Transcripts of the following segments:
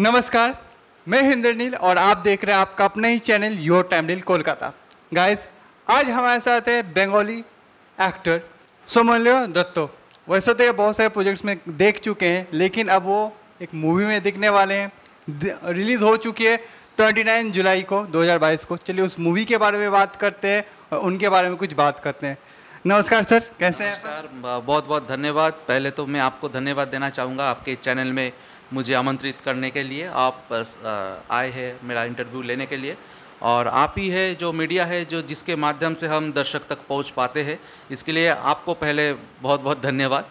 नमस्कार, मैं हिंद्रनील और आप देख रहे हैं आपका अपना ही चैनल योर टाइमनील कोलकाता। गाइस, आज हमारे साथ है बंगाली एक्टर सोमल्य दत्तो। वैसे तो ये बहुत सारे प्रोजेक्ट्स में देख चुके हैं, लेकिन अब वो एक मूवी में दिखने वाले हैं। रिलीज़ हो चुकी है 29 जुलाई को 2022 को। चलिए उस मूवी के बारे में बात करते हैं और उनके बारे में कुछ बात करते हैं। नमस्कार सर, कैसे हैं? नमस्कार, बहुत बहुत धन्यवाद। पहले तो मैं आपको धन्यवाद देना चाहूँगा आपके चैनल में मुझे आमंत्रित करने के लिए। आप आए हैं मेरा इंटरव्यू लेने के लिए, और आप ही है जो मीडिया है जो जिसके माध्यम से हम दर्शक तक पहुंच पाते हैं, इसके लिए आपको पहले बहुत बहुत धन्यवाद।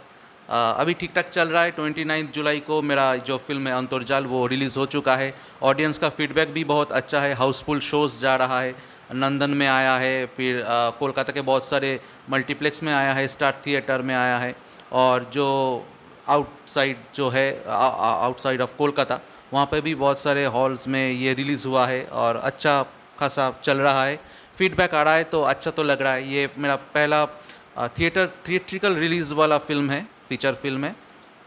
अभी ठीक ठाक चल रहा है। 29 जुलाई को मेरा जो फिल्म है अंतर्जाल वो रिलीज़ हो चुका है। ऑडियंस का फीडबैक भी बहुत अच्छा है। हाउसफुल शोज़ जा रहा है। नंदन में आया है, फिर कोलकाता के बहुत सारे मल्टीप्लेक्स में आया है, स्टार थिएटर में आया है, और जो आउटसाइड जो है आउटसाइड ऑफ कोलकाता वहाँ पे भी बहुत सारे हॉल्स में ये रिलीज़ हुआ है और अच्छा खासा चल रहा है। फीडबैक आ रहा है तो अच्छा तो लग रहा है। ये मेरा पहला थिएट्रिकल रिलीज़ वाला फिल्म है, फीचर फिल्म है।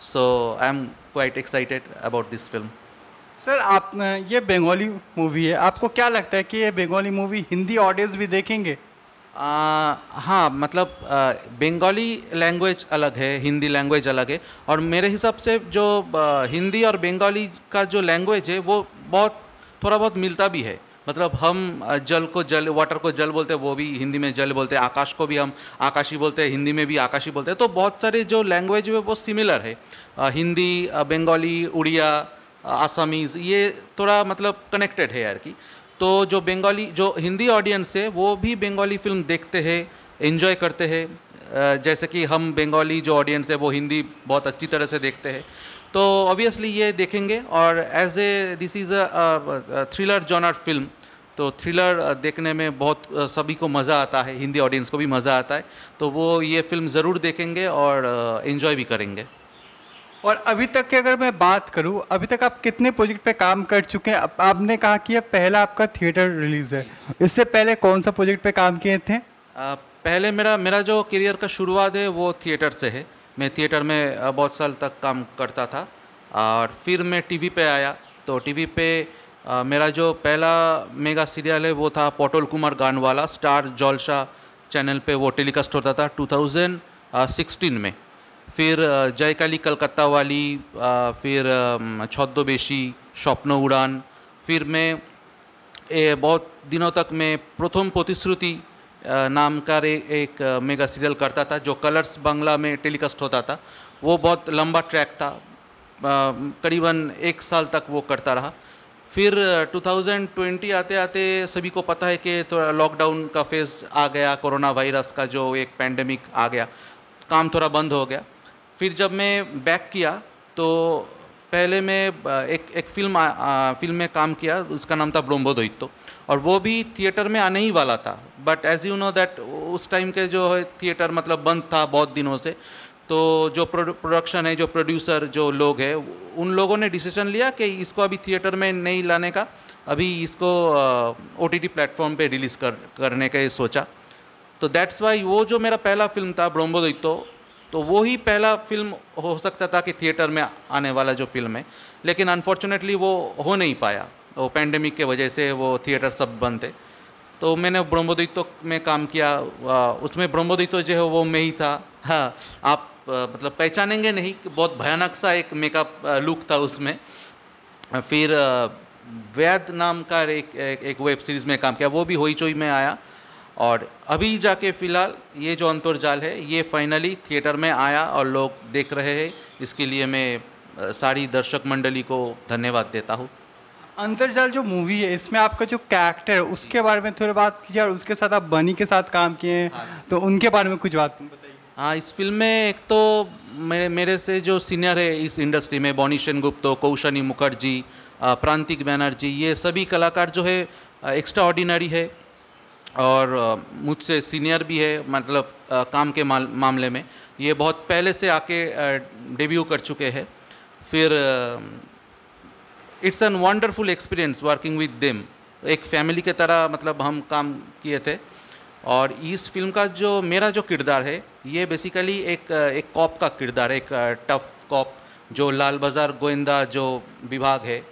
So I am quite excited about this film. Sir, आप ये बंगाली मूवी है, आपको क्या लगता है कि ये बंगाली मूवी हिंदी ऑडियंस भी देखेंगे? हाँ, मतलब बंगाली लैंग्वेज अलग है, हिंदी लैंग्वेज अलग है, और मेरे हिसाब से जो हिंदी और बंगाली का जो लैंग्वेज है वो थोड़ा बहुत मिलता भी है। मतलब हम जल को जल, वाटर को जल बोलते हैं, वो भी हिंदी में जल बोलते हैं। आकाश को भी हम आकाशी बोलते हैं, हिंदी में भी आकाशी बोलते हैं। तो बहुत सारे जो लैंग्वेज है वो सिमिलर है। हिंदी, बंगाली, उड़िया, आसामीज़, ये थोड़ा मतलब कनेक्टेड है यार की। तो जो बंगाली, जो हिंदी ऑडियंस है वो भी बंगाली फिल्म देखते हैं, एंजॉय करते हैं, जैसे कि हम बंगाली जो ऑडियंस है वो हिंदी बहुत अच्छी तरह से देखते हैं। तो ऑब्वियसली ये देखेंगे। और as a this is a thriller genre film, तो थ्रिलर देखने में बहुत सभी को मज़ा आता है, हिंदी ऑडियंस को भी मज़ा आता है। तो वो ये फिल्म ज़रूर देखेंगे और एंजॉय भी करेंगे। और अभी तक की अगर मैं बात करूं, अभी तक आप कितने प्रोजेक्ट पे काम कर चुके हैं? आपने कहा कि ये पहला आपका थिएटर रिलीज़ है, इससे पहले कौन सा प्रोजेक्ट पे काम किए थे? पहले मेरा जो करियर का शुरुआत है वो थिएटर से है। मैं थिएटर में बहुत साल तक काम करता था, और फिर मैं टीवी पे आया। तो टीवी पे मेरा जो पहला मेगा सीरियल है वो था पोटल कुमार गानवाला। स्टार जलसा चैनल पे वो टेलीकास्ट होता था 2016 में। फिर जयकाली कलकत्ता वाली, फिर छद्मवेशी, स्वप्न उड़ान। फिर मैं बहुत दिनों तक मैं प्रथम प्रतिश्रुति नाम का एक मेगा सीरियल करता था जो कलर्स बांग्ला में टेलीकास्ट होता था। वो बहुत लंबा ट्रैक था, करीबन 1 साल तक वो करता रहा। फिर 2020 आते आते सभी को पता है कि थोड़ा लॉकडाउन का फेज़ आ गया, कोरोना वायरस का जो एक पैंडेमिक आ गया, काम थोड़ा बंद हो गया। फिर जब मैं बैक किया तो पहले मैं एक फिल्म में काम किया, उसका नाम था ब्रह्मदैत्य, और वो भी थिएटर में आने ही वाला था। But as you know that उस टाइम के जो है थिएटर मतलब बंद था बहुत दिनों से। तो जो प्रोडक्शन है, जो प्रोड्यूसर जो लोग हैं, उन लोगों ने डिसीजन लिया कि इसको अभी थिएटर में नहीं लाने का, अभी इसको OTT प्लेटफॉर्म पे रिलीज़ करने का सोचा। तो दैट्स वाई वो जो मेरा पहला फिल्म था ब्रह्मदैत्य, तो वो ही पहला फिल्म हो सकता था कि थिएटर में आने वाला जो फिल्म है, लेकिन अनफॉर्चुनेटली वो हो नहीं पाया। वो पैंडेमिक के वजह से वो थिएटर सब बंद थे। तो मैंने ब्रह्मदैत्य में काम किया। उसमें ब्रह्मदैत्य जो है वो मैं ही था। हाँ, आप मतलब पहचानेंगे नहीं, बहुत भयानक सा एक मेकअप लुक था उसमें। फिर वैद नाम का एक वेब सीरीज़ में काम किया, वो भी होई चोई में आया। और अभी जाके फ़िलहाल ये जो अंतर्जाल है ये फाइनली थिएटर में आया और लोग देख रहे हैं। इसके लिए मैं सारी दर्शक मंडली को धन्यवाद देता हूँ। अंतर्जाल जो मूवी है, इसमें आपका जो कैरेक्टर है उसके बारे में थोड़ी बात कीजिए, और उसके साथ आप बनी के साथ काम किए हैं, तो उनके बारे में कुछ बात बताइए। हाँ, इस फिल्म में एक तो मेरे से जो सीनियर है इस इंडस्ट्री में, बॉनी सेनगुप्त, कौशनी मुखर्जी, प्रांतिक बैनर्जी, ये सभी कलाकार जो है एक्स्ट्रा ऑर्डिनरी है और मुझसे सीनियर भी है। मतलब काम के मामले में ये बहुत पहले से आके डेब्यू कर चुके हैं। फिर it's an wonderful experience working with them. एक फैमिली के तरह मतलब हम काम किए थे। और इस फिल्म का जो मेरा जो किरदार है ये बेसिकली एक कॉप का किरदार है, एक टफ कॉप जो लाल बाज़ार गोविंदा जो विभाग है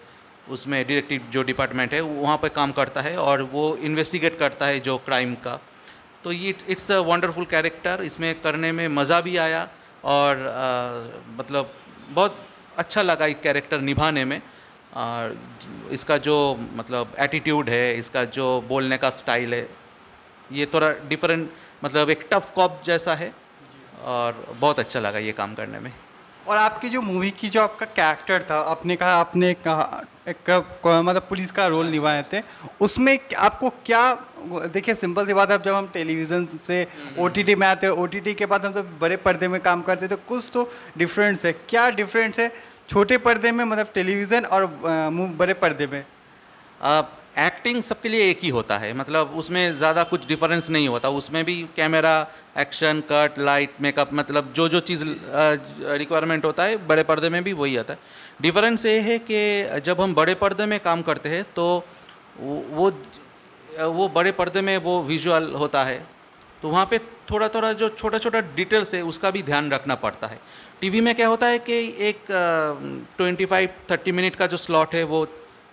उसमें डिटेक्टिव जो डिपार्टमेंट है वहाँ पे काम करता है और वो इन्वेस्टिगेट करता है जो क्राइम का। तो ये इट्स अ वंडरफुल कैरेक्टर, इसमें करने में मज़ा भी आया और मतलब बहुत अच्छा लगा एक कैरेक्टर निभाने में। और इसका जो मतलब एटीट्यूड है, इसका जो बोलने का स्टाइल है, ये थोड़ा डिफरेंट, मतलब एक टफ कॉप जैसा है और बहुत अच्छा लगा ये काम करने में। और आपकी जो मूवी की जो आपका कैरेक्टर था, आपने कहा एक मतलब पुलिस का रोल निभाए थे, उसमें आपको क्या, देखिए सिंपल सी बात है, अब जब हम टेलीविज़न से ओटीटी में आते हैं, ओटीटी के बाद हम सब बड़े पर्दे में काम करते हैं, तो कुछ तो डिफरेंस है। क्या डिफरेंस है छोटे पर्दे में, मतलब टेलीविज़न और बड़े पर्दे में? एक्टिंग सबके लिए एक ही होता है, मतलब उसमें ज़्यादा कुछ डिफरेंस नहीं होता। उसमें भी camera, action, cut, light, makeup, मतलब जो जो चीज़ रिक्वायरमेंट होता है बड़े पर्दे में भी वही आता है। डिफरेंस ये है कि जब हम बड़े पर्दे में काम करते हैं तो वो बड़े पर्दे में वो विजुअल होता है, तो वहाँ पे थोड़ा थोड़ा जो छोटा छोटा डिटेल्स है उसका भी ध्यान रखना पड़ता है। टीवी में क्या होता है कि एक 25-30 मिनट का जो स्लॉट है वो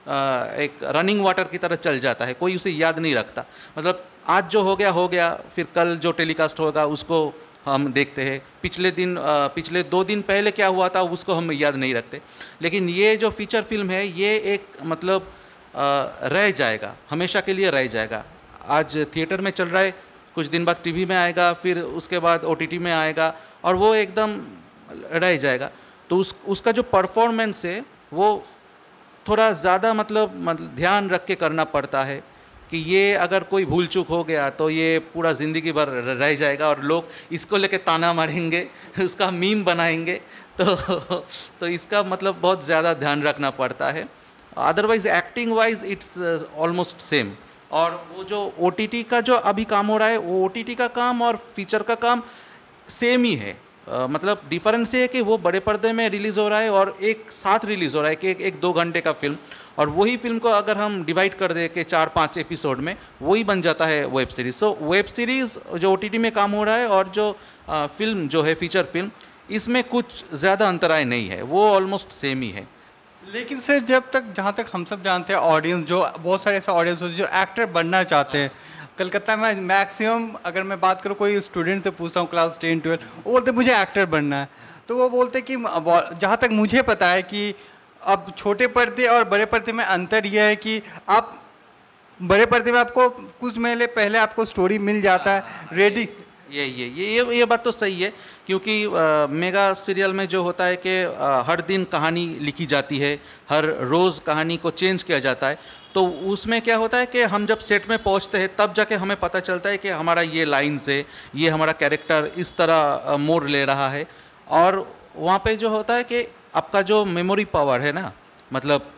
एक रनिंग वाटर की तरह चल जाता है, कोई उसे याद नहीं रखता। मतलब आज जो हो गया, फिर कल जो टेलीकास्ट होगा उसको हम देखते हैं, पिछले 2 दिन पहले क्या हुआ था उसको हम याद नहीं रखते। लेकिन ये जो फीचर फिल्म है ये एक मतलब रह जाएगा, हमेशा के लिए रह जाएगा। आज थिएटर में चल रहा है, कुछ दिन बाद टीवी में आएगा, फिर उसके बाद ओटीटी में आएगा और वो एकदम रह जाएगा। तो उसका जो परफॉर्मेंस है वो थोड़ा ज़्यादा मतलब ध्यान रख के करना पड़ता है कि ये अगर कोई भूल चूक हो गया तो ये पूरा ज़िंदगी भर रह जाएगा और लोग इसको लेके ताना मारेंगे, उसका मीम बनाएंगे। तो इसका मतलब बहुत ज़्यादा ध्यान रखना पड़ता है। Otherwise acting wise it's almost same. और वो जो ओटीटी का जो अभी काम हो रहा है, वो ओटीटी का काम और फीचर का काम सेम ही है। मतलब डिफरेंस ये है कि वो बड़े पर्दे में रिलीज़ हो रहा है और एक साथ रिलीज़ हो रहा है कि एक 2 घंटे का फिल्म, और वही फिल्म को अगर हम डिवाइड कर दें कि 4-5 एपिसोड में, वही बन जाता है web series. So web series जो ओटीटी में काम हो रहा है और जो फिल्म जो है फीचर फिल्म, इसमें कुछ ज़्यादा अंतराय नहीं है, वो ऑलमोस्ट सेम ही है। लेकिन सर जहाँ तक हम सब जानते हैं, ऑडियंस जो बहुत सारे ऐसे ऑडियंस होते हैं जो एक्टर बनना चाहते हैं। कलकत्ता में मैक्सिमम अगर मैं बात करूँ, कोई स्टूडेंट से पूछता हूँ क्लास 10-12, वो बोलते मुझे एक्टर बनना है। तो वो बोलते कि जहाँ तक मुझे पता है कि अब छोटे पर्दे और बड़े पर्दे में अंतर यह है कि आप बड़े पर्दे में आपको कुछ महीने पहले आपको स्टोरी मिल जाता है रेडी। ये बात तो सही है, क्योंकि मेगा सीरियल में जो होता है कि हर दिन कहानी लिखी जाती है, हर रोज़ कहानी को चेंज किया जाता है। तो उसमें क्या होता है कि हम जब सेट में पहुंचते हैं तब जाके हमें पता चलता है कि हमारा ये लाइन्स है, ये हमारा कैरेक्टर इस तरह मोड़ ले रहा है। और वहाँ पे जो होता है कि आपका जो मेमोरी पावर है ना, मतलब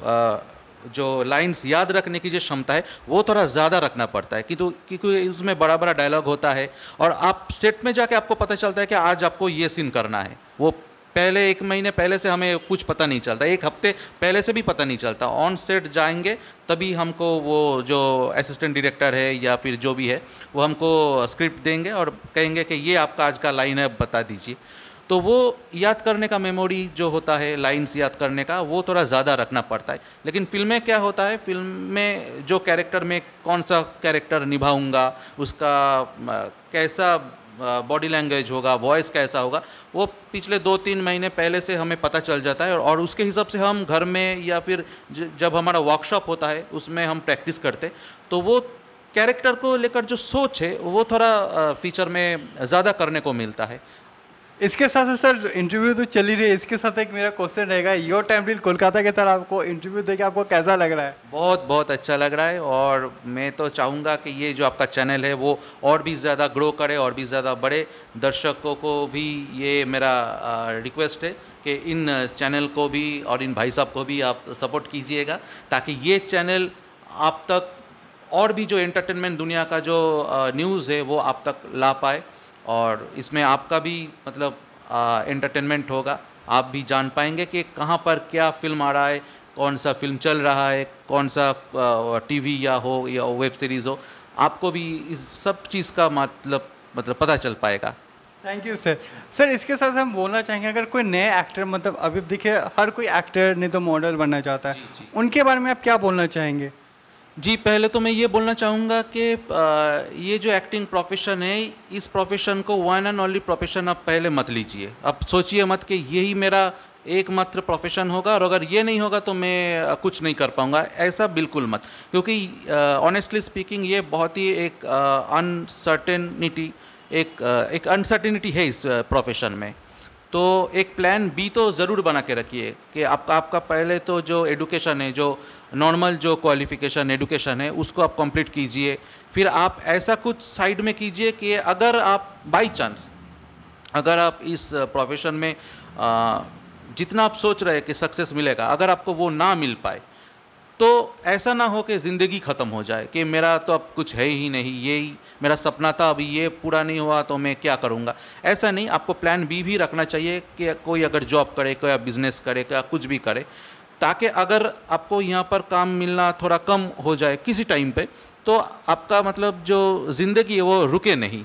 जो लाइंस याद रखने की जो क्षमता है वो थोड़ा ज़्यादा रखना पड़ता है, क्योंकि उसमें बड़ा बड़ा डायलॉग होता है और आप सेट में जाके आपको पता चलता है कि आज आपको ये सीन करना है। वो पहले 1 महीने पहले से हमें कुछ पता नहीं चलता, 1 हफ्ते पहले से भी पता नहीं चलता। ऑन सेट जाएंगे तभी हमको वो जो असिस्टेंट डायरेक्टर है या फिर जो भी है वो हमको स्क्रिप्ट देंगे और कहेंगे कि ये आपका आज का लाइन है, बता दीजिए। तो वो याद करने का मेमोरी जो होता है, लाइंस याद करने का, वो थोड़ा ज़्यादा रखना पड़ता है। लेकिन फिल्म में क्या होता है, फिल्म में जो कैरेक्टर में कौन सा कैरेक्टर निभाऊंगा, उसका कैसा बॉडी लैंग्वेज होगा, वॉइस कैसा होगा, वो पिछले 2-3 महीने पहले से हमें पता चल जाता है। और उसके हिसाब से हम घर में या फिर जब हमारा वर्कशॉप होता है उसमें हम प्रैक्टिस करते, तो वो कैरेक्टर को लेकर जो सोच है वो थोड़ा फीचर में ज़्यादा करने को मिलता है। इसके साथ साथ सर इंटरव्यू तो चल ही रही है, इसके साथ एक मेरा क्वेश्चन रहेगा, योर टाइम डील कोलकाता के सर आपको इंटरव्यू देके आपको कैसा लग रहा है? बहुत बहुत अच्छा लग रहा है और मैं तो चाहूँगा कि ये जो आपका चैनल है वो और भी ज़्यादा ग्रो करे और भी ज़्यादा बड़े। दर्शकों को भी ये मेरा रिक्वेस्ट है कि इन चैनल को भी और इन भाई साहब को भी आप सपोर्ट कीजिएगा, ताकि ये चैनल आप तक और भी जो एंटरटेनमेंट दुनिया का जो न्यूज़ है वो आप तक ला पाए, और इसमें आपका भी मतलब एंटरटेनमेंट होगा। आप भी जान पाएंगे कि कहाँ पर क्या फिल्म आ रहा है, कौन सा फिल्म चल रहा है, कौन सा टीवी या वेब सीरीज़ हो, आपको भी इस सब चीज़ का मतलब पता चल पाएगा। Thank you sir. सर इसके साथ हम बोलना चाहेंगे, अगर कोई नए एक्टर, मतलब अभी देखिए हर कोई एक्टर नहीं तो मॉडल बनना चाहता है, उनके बारे में आप क्या बोलना चाहेंगे? जी, पहले तो मैं ये बोलना चाहूँगा कि ये जो एक्टिंग प्रोफेशन है, इस प्रोफेशन को वन एंड ओनली प्रोफेशन आप पहले मत लीजिए। अब सोचिए मत कि यही मेरा एकमात्र प्रोफेशन होगा और अगर ये नहीं होगा तो मैं कुछ नहीं कर पाऊँगा, ऐसा बिल्कुल मत। क्योंकि ऑनेस्टली स्पीकिंग ये बहुत ही एक अनसर्टेनिटी एक अनसर्टेनिटी है इस प्रोफेशन में। तो एक प्लान बी तो ज़रूर बना के रखिए कि आपका पहले तो जो एडुकेशन है, जो नॉर्मल जो क्वालिफ़िकेशन एडुकेशन है, उसको आप कंप्लीट कीजिए। फिर आप ऐसा कुछ साइड में कीजिए कि अगर आप बाई चांस अगर आप इस प्रोफेशन में जितना आप सोच रहे हैं कि सक्सेस मिलेगा, अगर आपको वो ना मिल पाए तो ऐसा ना हो कि ज़िंदगी ख़त्म हो जाए कि मेरा तो अब कुछ है ही नहीं, यही मेरा सपना था, अभी ये पूरा नहीं हुआ तो मैं क्या करूँगा। ऐसा नहीं, आपको प्लान बी भी रखना चाहिए कि कोई अगर जॉब करे, कोई बिज़नेस करे, क्या कुछ भी करे, ताकि अगर आपको यहाँ पर काम मिलना थोड़ा कम हो जाए किसी टाइम पे, तो आपका मतलब जो ज़िंदगी है वो रुके नहीं।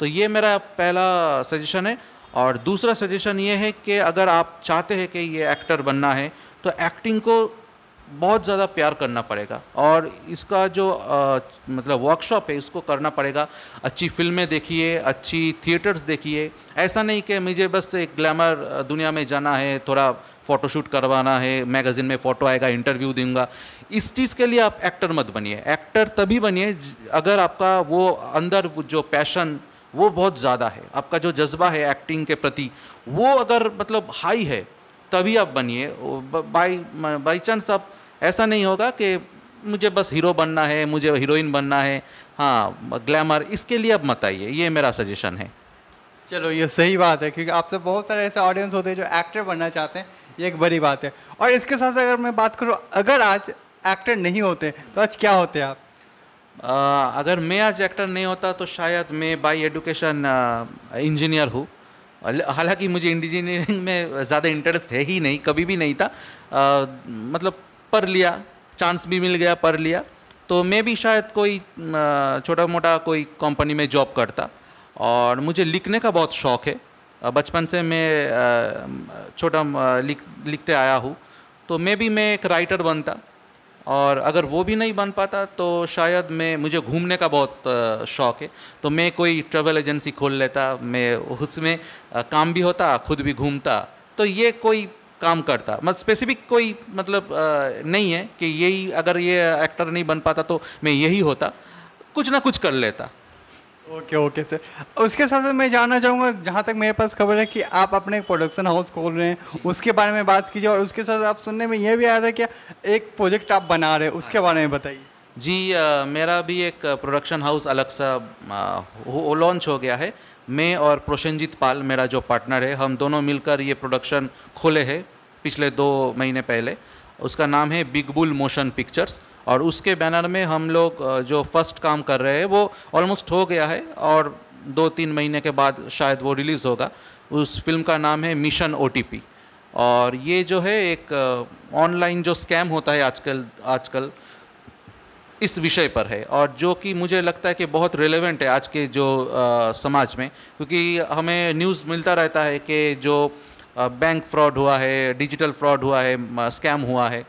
तो ये मेरा पहला सजेशन है। और दूसरा सजेशन ये है कि अगर आप चाहते हैं कि ये एक्टर बनना है तो एक्टिंग को बहुत ज़्यादा प्यार करना पड़ेगा और इसका जो मतलब वर्कशॉप है इसको करना पड़ेगा। अच्छी फिल्में देखिए, अच्छी थिएटर्स देखिए। ऐसा नहीं कि मुझे बस एक ग्लैमर दुनिया में जाना है, थोड़ा फ़ोटोशूट करवाना है, मैगज़ीन में फ़ोटो आएगा, इंटरव्यू दूंगा, इस चीज़ के लिए आप एक्टर मत बनिए। एक्टर तभी बनिए अगर आपका वो अंदर जो पैशन वो बहुत ज़्यादा है, आपका जो जज्बा है एक्टिंग के प्रति वो अगर मतलब हाई है, तभी आप बनिए। बाई चांस आप ऐसा नहीं होगा कि मुझे बस हीरो बनना है, मुझे हीरोइन बनना है, हाँ ग्लैमर, इसके लिए अब मत आइए। ये मेरा सजेशन है। चलो ये सही बात है, क्योंकि आपसे बहुत सारे ऐसे ऑडियंस होते हैं जो एक्टर बनना चाहते हैं, ये एक बड़ी बात है। और इसके साथ अगर मैं बात करूँ, अगर आज एक्टर नहीं होते तो आज क्या होते आप? अगर मैं आज एक्टर नहीं होता तो शायद मैं बाय एजुकेशन इंजीनियर हूँ। हालांकि मुझे इंजीनियरिंग में ज़्यादा इंटरेस्ट है ही नहीं, कभी भी नहीं था। मतलब पढ़ लिया, चांस भी मिल गया, पढ़ लिया, तो मैं भी शायद कोई छोटा मोटा कोई कंपनी में जॉब करता। और मुझे लिखने का बहुत शौक़ है, बचपन से मैं छोटा लिखते आया हूँ, तो मैं एक राइटर बनता। और अगर वो भी नहीं बन पाता तो शायद मुझे घूमने का बहुत शौक़ है, तो मैं कोई ट्रैवल एजेंसी खोल लेता, मैं उसमें काम भी होता, खुद भी घूमता। तो ये कोई काम करता, मतलब स्पेसिफिक कोई मतलब नहीं है कि यही, अगर ये एक्टर नहीं बन पाता तो मैं यही होता, कुछ ना कुछ कर लेता। Okay sir. उसके साथ साथ मैं जानना चाहूँगा, जहाँ तक मेरे पास खबर है कि आप अपने एक प्रोडक्शन हाउस खोल रहे हैं, उसके बारे में बात कीजिए। और उसके साथ आप सुनने में ये भी आया था कि एक प्रोजेक्ट आप बना रहे हैं, उसके बारे में बताइए। जी, मेरा भी एक प्रोडक्शन हाउस अलग सा लॉन्च हो गया है। मैं और प्रोशनजीत पाल, मेरा जो पार्टनर है, हम दोनों मिलकर ये प्रोडक्शन खोले हैं पिछले 2 महीने पहले। उसका नाम है बिग बुल मोशन पिक्चर्स, और उसके बैनर में हम लोग जो फर्स्ट काम कर रहे हैं वो ऑलमोस्ट हो गया है और 2-3 महीने के बाद शायद वो रिलीज़ होगा। उस फिल्म का नाम है मिशन OTP। और ये जो है एक ऑनलाइन जो स्कैम होता है आजकल इस विषय पर है, और जो कि मुझे लगता है कि बहुत रिलेवेंट है आज के जो समाज में, क्योंकि हमें न्यूज़ मिलता रहता है कि जो बैंक फ्रॉड हुआ है, डिजिटल फ्रॉड हुआ है, स्कैम हुआ है।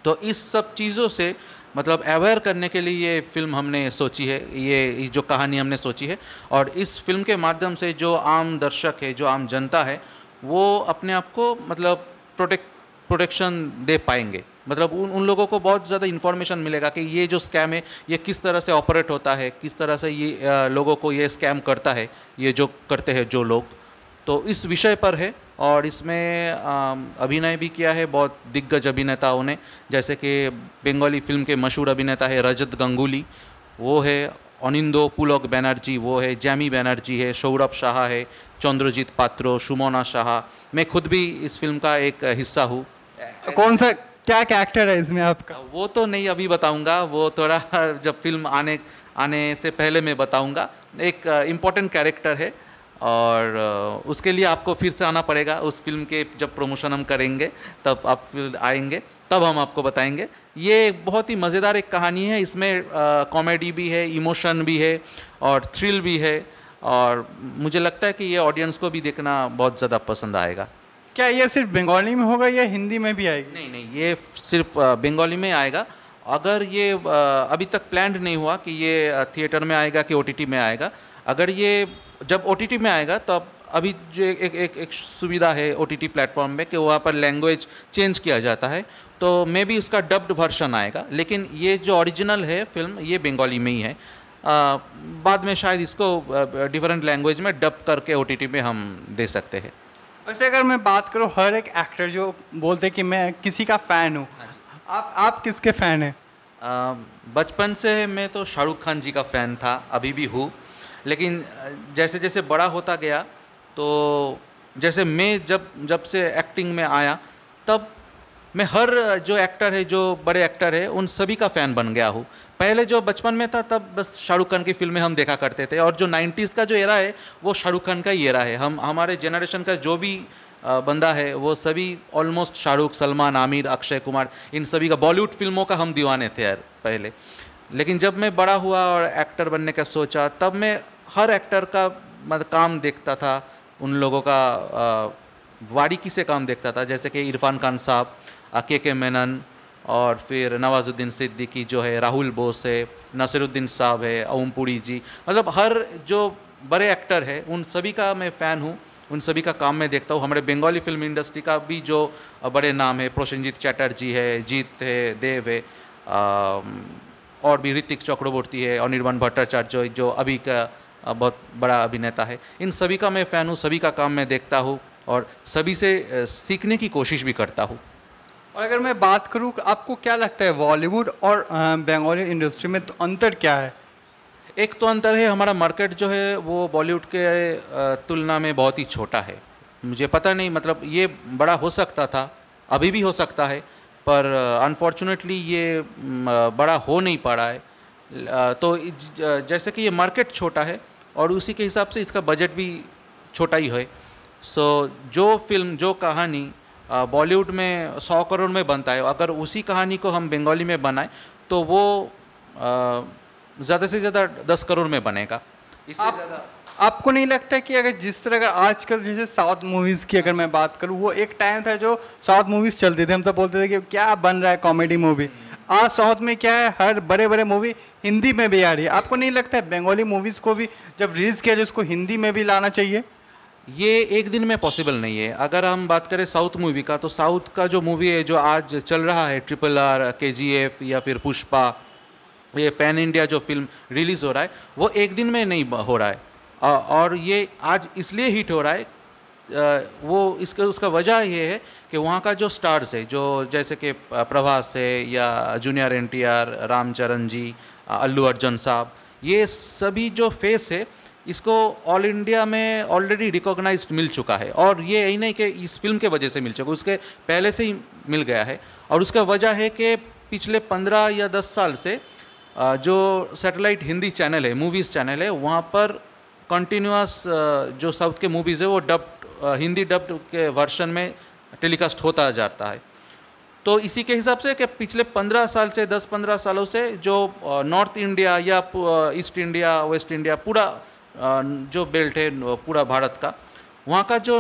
तो इस सब चीज़ों से मतलब अवेयर करने के लिए ये फिल्म हमने सोची है, ये जो कहानी हमने सोची है। और इस फिल्म के माध्यम से जो आम दर्शक है, जो आम जनता है, वो अपने आप को मतलब प्रोटेक्शन दे पाएंगे। मतलब उन लोगों को बहुत ज़्यादा इन्फॉर्मेशन मिलेगा कि ये जो स्कैम है ये किस तरह से ऑपरेट होता है, किस तरह से ये लोगों को ये स्कैम करता है, ये जो करते हैं जो लोग। तो इस विषय पर है। और इसमें अभिनय भी किया है बहुत दिग्गज अभिनेताओं ने, जैसे कि बंगाली फिल्म के मशहूर अभिनेता है रजत गंगुली, वो है अनिंदो पुलक बैनर्जी, वो है जैमी बैनर्जी है, सौरभ शाह है, चंद्रजीत पात्रो, सुमोना शाह। मैं खुद भी इस फिल्म का एक हिस्सा हूँ। कौन सा क्या कैरेक्टर है इसमें आपका? वो तो नहीं अभी बताऊंगा, वो थोड़ा जब फिल्म आने से पहले मैं बताऊंगा। एक इम्पोर्टेंट कैरेक्टर है और उसके लिए आपको फिर से आना पड़ेगा। उस फिल्म के जब प्रमोशन हम करेंगे तब आप फिर आएंगे, तब हम आपको बताएंगे। ये बहुत ही मज़ेदार एक कहानी है, इसमें कॉमेडी भी है, इमोशन भी है और थ्रिल भी है। और मुझे लगता है कि ये ऑडियंस को भी देखना बहुत ज़्यादा पसंद आएगा। क्या ये सिर्फ बंगाली में होगा या हिंदी में भी आएगी? नहीं नहीं, ये सिर्फ बंगाली में आएगा। अगर ये अभी तक प्लान्ड नहीं हुआ कि ये थिएटर में आएगा कि ओटीटी में आएगा। अगर ये जब ओटीटी में आएगा तो अभी जो एक सुविधा है ओटीटी प्लेटफॉर्म में कि वहाँ पर लैंग्वेज चेंज किया जाता है, तो मे बी उसका डब्ड वर्जन आएगा। लेकिन ये जो ओरिजिनल है फिल्म, ये बंगाली में ही है। बाद में शायद इसको डिफरेंट लैंग्वेज में डब करके ओटीटी में हम दे सकते हैं। वैसे अगर मैं बात करूँ, हर एक एक्टर जो बोलते हैं कि मैं किसी का फ़ैन हूँ, आप किसके फ़ैन हैं? बचपन से मैं तो शाहरुख खान जी का फ़ैन था, अभी भी हूँ। लेकिन जैसे जैसे बड़ा होता गया, तो जैसे मैं जब से एक्टिंग में आया, तब मैं हर जो एक्टर है, जो बड़े एक्टर है, उन सभी का फ़ैन बन गया हूँ। पहले जो बचपन में था तब बस शाहरुख खान की फिल्में हम देखा करते थे, और जो 90s का जो एरा है वो शाहरुख खान का ही एरा है। हमारे जनरेशन का जो भी बंदा है वो सभी ऑलमोस्ट शाहरुख, सलमान, आमिर, अक्षय कुमार, इन सभी का, बॉलीवुड फिल्मों का हम दीवाने थे यार पहले। लेकिन जब मैं बड़ा हुआ और एक्टर बनने का सोचा, तब मैं हर एक्टर का मतलब काम देखता था, उन लोगों का बारीकी से काम देखता था। जैसे कि इरफान खान साहब, के मेनन, और फिर नवाजुद्दीन सिद्दीकी जो है, राहुल बोस है, नसीरुद्दीन साहब है, ओम पुरी जी, मतलब हर जो बड़े एक्टर है उन सभी का मैं फ़ैन हूँ, उन सभी का काम मैं देखता हूँ। हमारे बंगाली फिल्म इंडस्ट्री का भी जो बड़े नाम है, प्रोसेनजीत चैटर्जी है, जीत है, देव है, और भी ऋतिक चक्रवर्ती है, अनिर्बाण भट्टाचार्य जो अभी का बहुत बड़ा अभिनेता है। इन सभी का मैं फ़ैन हूँ, सभी का काम मैं देखता हूँ और सभी से सीखने की कोशिश भी करता हूँ। और अगर मैं बात करूँ, आपको क्या लगता है बॉलीवुड और बंगाली इंडस्ट्री में तो अंतर क्या है? एक तो अंतर है, हमारा मार्केट जो है वो बॉलीवुड के तुलना में बहुत ही छोटा है। मुझे पता नहीं, मतलब ये बड़ा हो सकता था, अभी भी हो सकता है, पर अनफॉर्चुनेटली ये बड़ा हो नहीं पा रहा है। तो जैसे कि ये मार्केट छोटा है और उसी के हिसाब से इसका बजट भी छोटा ही है। सो जो फिल्म, जो कहानी बॉलीवुड में 100 करोड़ में बनता है, अगर उसी कहानी को हम बंगाली में बनाएं तो वो ज़्यादा से ज़्यादा 10 करोड़ में बनेगा। इससे ज़्यादा आपको नहीं लगता कि अगर जिस तरह का आजकल जैसे साउथ मूवीज़ की अगर मैं बात करूँ, वो एक टाइम था जो साउथ मूवीज़ चलते थे, हम सब बोलते थे कि क्या बन रहा है कॉमेडी मूवी। आज साउथ में क्या है, हर बड़े बड़े मूवी हिंदी में भी आ रही है। आपको नहीं लगता है बंगाली मूवीज़ को भी जब रिलीज़ किया जाए उसको हिंदी में भी लाना चाहिए? ये एक दिन में पॉसिबल नहीं है। अगर हम बात करें साउथ मूवी का, तो साउथ का जो मूवी है जो आज चल रहा है, RRR, KGF या फिर पुष्पा, ये पैन इंडिया जो फिल्म रिलीज़ हो रहा है, वो एक दिन में नहीं हो रहा है। और ये आज इसलिए हिट हो रहा है, वो उसका वजह ये है कि वहाँ का जो स्टार्स है, जो जैसे कि प्रभास है या जूनियर NTR, रामचरण जी, अल्लू अर्जुन साहब, ये सभी जो फेस है इसको ऑल इंडिया में ऑलरेडी रिकॉग्नाइज्ड मिल चुका है। और ये यही नहीं कि इस फिल्म के वजह से मिल चुका, उसके पहले से ही मिल गया है। और उसका वजह है कि पिछले 15 या 10 साल से जो सैटेलाइट हिंदी चैनल है, मूवीज़ चैनल है, वहाँ पर कंटिन्यूअस जो साउथ के मूवीज़ है वो हिंदी डब्ड के वर्जन में टेलीकास्ट होता जाता है। तो इसी के हिसाब से कि पिछले 15 साल से, 10-15 सालों से जो नॉर्थ इंडिया या ईस्ट इंडिया, वेस्ट इंडिया, पूरा जो बेल्ट है पूरा भारत का, वहाँ का जो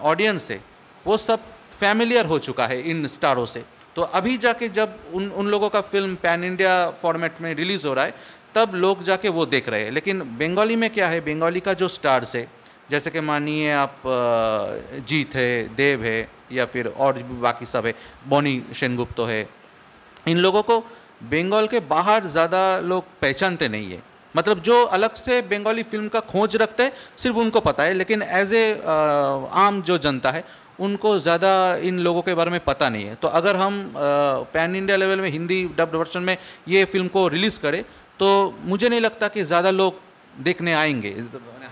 ऑडियंस है वो सब फैमिलियर हो चुका है इन स्टारों से। तो अभी जाके जब उन लोगों का फिल्म पैन इंडिया फॉर्मेट में रिलीज़ हो रहा है, तब लोग जाके वो देख रहे हैं। लेकिन बंगाली में क्या है, बंगाली का जो स्टार्स है, जैसे कि मानिए आप जीत है, देव है, या फिर और भी बाकी सब है, बॉनी सेनगुप्ता है, इन लोगों को बंगाल के बाहर ज़्यादा लोग पहचानते नहीं है। मतलब जो अलग से बंगाली फिल्म का खोज रखते हैं सिर्फ उनको पता है, लेकिन एज ए आम जो जनता है उनको ज़्यादा इन लोगों के बारे में पता नहीं है। तो अगर हम पैन इंडिया लेवल में हिंदी डब्ड वर्जन में ये फिल्म को रिलीज़ करें तो मुझे नहीं लगता कि ज़्यादा लोग देखने आएंगे।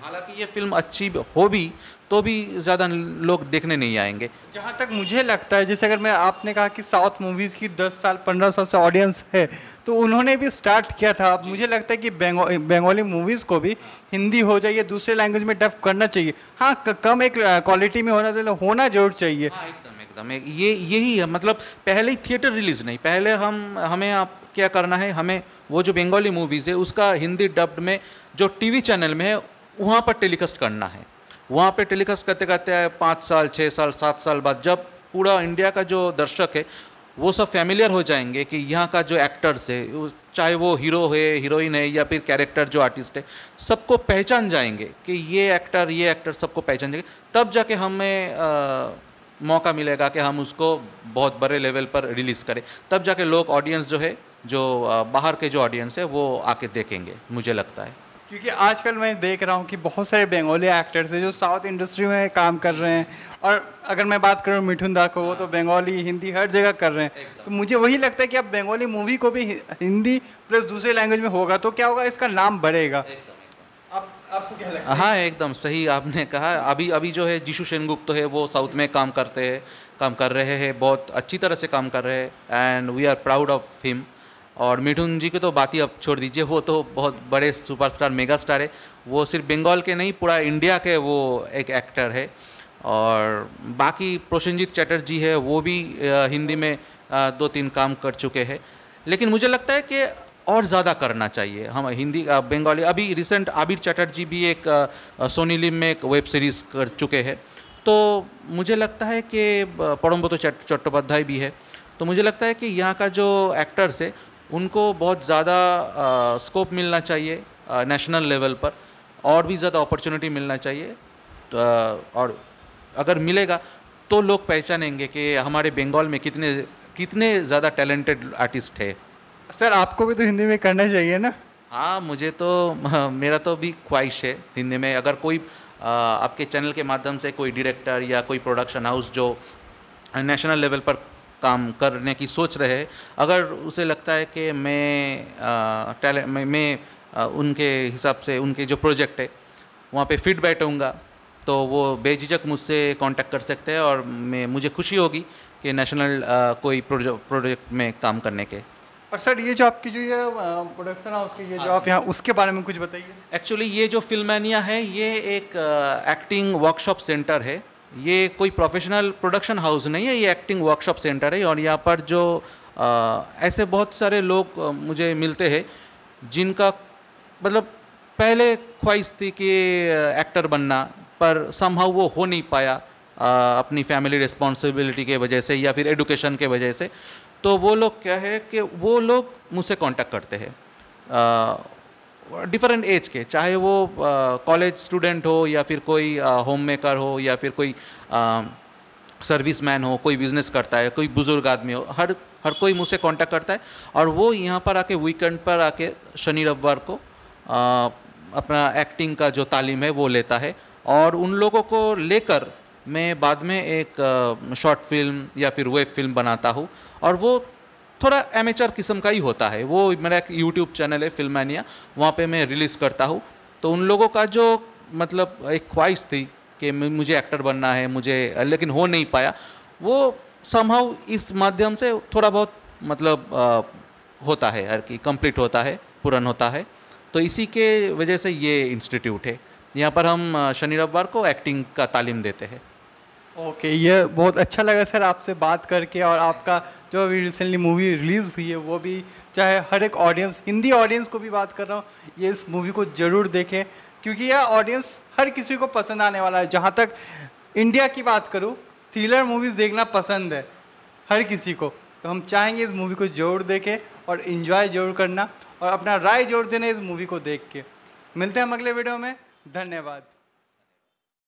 हालांकि ये फिल्म अच्छी हो भी तो भी ज़्यादा लोग देखने नहीं आएंगे। जहाँ तक मुझे लगता है, जैसे अगर मैं, आपने कहा कि साउथ मूवीज़ की 10 साल 15 साल से ऑडियंस है, तो उन्होंने भी स्टार्ट किया था। अब मुझे लगता है कि बंगाली मूवीज़ को भी हिंदी हो जाए या दूसरे लैंग्वेज में डब करना चाहिए। हाँ, कम एक क्वालिटी में होना जरूर चाहिए। हाँ, एकदम यही है। मतलब पहले ही थिएटर रिलीज़ नहीं, पहले हमें आप क्या करना है, हमें वो जो बंगाली मूवीज़ है उसका हिंदी डब्ड में जो टीवी चैनल में है वहाँ पर टेलीकास्ट करना है। वहाँ पे टेलीकास्ट करते करते 5 साल 6 साल 7 साल बाद जब पूरा इंडिया का जो दर्शक है वो सब फैमिलियर हो जाएंगे कि यहाँ का जो एक्टर्स है, चाहे वो हीरो है, हीरोइन है, या फिर कैरेक्टर जो आर्टिस्ट है, सबको पहचान जाएंगे कि ये एक्टर सबको पहचान जाएंगे, तब जाके हमें मौका मिलेगा कि हम उसको बहुत बड़े लेवल पर रिलीज़ करें। तब जाके लोग, ऑडियंस जो है, जो बाहर के जो ऑडियंस है वो आके देखेंगे, मुझे लगता है। क्योंकि आजकल मैं देख रहा हूँ कि बहुत सारे बंगाली एक्टर्स हैं जो साउथ इंडस्ट्री में काम कर रहे हैं, और अगर मैं बात करूँ मिठुन दा को, वो तो बंगाली हिंदी हर जगह कर रहे हैं। तो मुझे वही लगता है कि अब बंगाली मूवी को भी हिंदी प्लस दूसरे लैंग्वेज में होगा तो क्या होगा, इसका नाम बढ़ेगा। आपको क्या लगता है? हाँ, एकदम सही आपने कहा। अभी जो है जीशु सेनगुप्त तो है, वो साउथ में काम कर रहे हैं, बहुत अच्छी तरह से काम कर रहे हैं, and we are proud of him. और मिठुन जी की तो बात ही अब छोड़ दीजिए, वो तो बहुत बड़े सुपरस्टार, मेगा स्टार है। वो सिर्फ बंगाल के नहीं, पूरा इंडिया के वो एक एक्टर है। और बाकी प्रोसेनजीत चटर्जी है, वो भी हिंदी में 2-3 काम कर चुके हैं। लेकिन मुझे लगता है कि और ज़्यादा करना चाहिए हम हिंदी बंगाली। अभी रिसेंट आबिर चटर्जी भी एक सोनी लिव में एक वेब सीरीज़ कर चुके हैं। तो मुझे लगता है कि पड़म्बतो चट्टोपाध्याय भी है। तो मुझे लगता है कि यहाँ का जो एक्टर्स है उनको बहुत ज़्यादा स्कोप मिलना चाहिए नेशनल लेवल पर, और भी ज़्यादा अपॉर्चुनिटी मिलना चाहिए। तो और अगर मिलेगा तो लोग पहचानेंगे कि हमारे बंगाल में कितने ज़्यादा टैलेंटेड आर्टिस्ट है। सर आपको भी तो हिंदी में करना चाहिए ना। हाँ, मुझे तो मेरा तो भी ख्वाहिश है हिंदी में। अगर कोई आपके चैनल के माध्यम से कोई डायरेक्टर या कोई प्रोडक्शन हाउस जो नेशनल लेवल पर काम करने की सोच रहे हैं, अगर उसे लगता है कि मैं उनके हिसाब से उनके जो प्रोजेक्ट है वहाँ पे फिट बैठूँगा, तो वो बेझिझक मुझसे कांटेक्ट कर सकते हैं, और मुझे खुशी होगी कि नेशनल कोई प्रोजेक्ट में काम करने के। और सर ये जो आपकी जो ये प्रोडक्शन हाउस की ये जो आप यहाँ, उसके बारे में कुछ बताइए। एक्चुअली ये जो फिल्मानिया है ये एक एक्टिंग वर्कशॉप सेंटर है। ये कोई प्रोफेशनल प्रोडक्शन हाउस नहीं है, ये एक्टिंग वर्कशॉप सेंटर है। और यहाँ पर जो ऐसे बहुत सारे लोग मुझे मिलते हैं जिनका मतलब पहले ख्वाहिश थी कि एक्टर बनना, पर समहाउ वो हो नहीं पाया अपनी फैमिली रिस्पॉन्सिबिलिटी के वजह से या फिर एडुकेशन के वजह से। तो वो लोग क्या है कि वो लोग मुझसे कांटेक्ट करते हैं डिफरेंट एज के, चाहे वो कॉलेज स्टूडेंट हो या फिर कोई होम मेकर हो या फिर कोई सर्विसमैन हो, कोई बिजनेस करता है, कोई बुजुर्ग आदमी हो, हर कोई मुझसे कांटेक्ट करता है। और वो यहाँ पर आके वीकेंड पर आके शनि रविवार को अपना एक्टिंग का जो तालीम है वो लेता है। और उन लोगों को लेकर मैं बाद में एक शॉर्ट फिल्म या फिर वेब फिल्म बनाता हूँ, और वो थोड़ा एमेचर किस्म का ही होता है। वो मेरा एक यूट्यूब चैनल है फिल्मानिया, वहाँ पे मैं रिलीज़ करता हूँ। तो उन लोगों का जो मतलब एक ख्वाहिश थी कि मुझे एक्टर बनना है, मुझे लेकिन हो नहीं पाया, वो समहाउ इस माध्यम से थोड़ा बहुत मतलब होता है, हर की कंप्लीट होता है, पूर्ण होता है। तो इसी के वजह से ये इंस्टीट्यूट है। यहाँ पर हम शनि रविवार को एक्टिंग का तालीम देते हैं। ओके, ये बहुत अच्छा लगा सर आपसे बात करके। और आपका जो अभी रिसेंटली मूवी रिलीज़ हुई है वो भी, चाहे हर एक ऑडियंस, हिंदी ऑडियंस को भी बात कर रहा हूँ, ये इस मूवी को ज़रूर देखें, क्योंकि यह ऑडियंस हर किसी को पसंद आने वाला है। जहाँ तक इंडिया की बात करूँ, थ्रिलर मूवीज़ देखना पसंद है हर किसी को। तो हम चाहेंगे इस मूवी को ज़रूर देखें और इन्जॉय ज़रूर करना, और अपना राय ज़रूर देना इस मूवी को देख के। मिलते हैं हम अगले वीडियो में। धन्यवाद।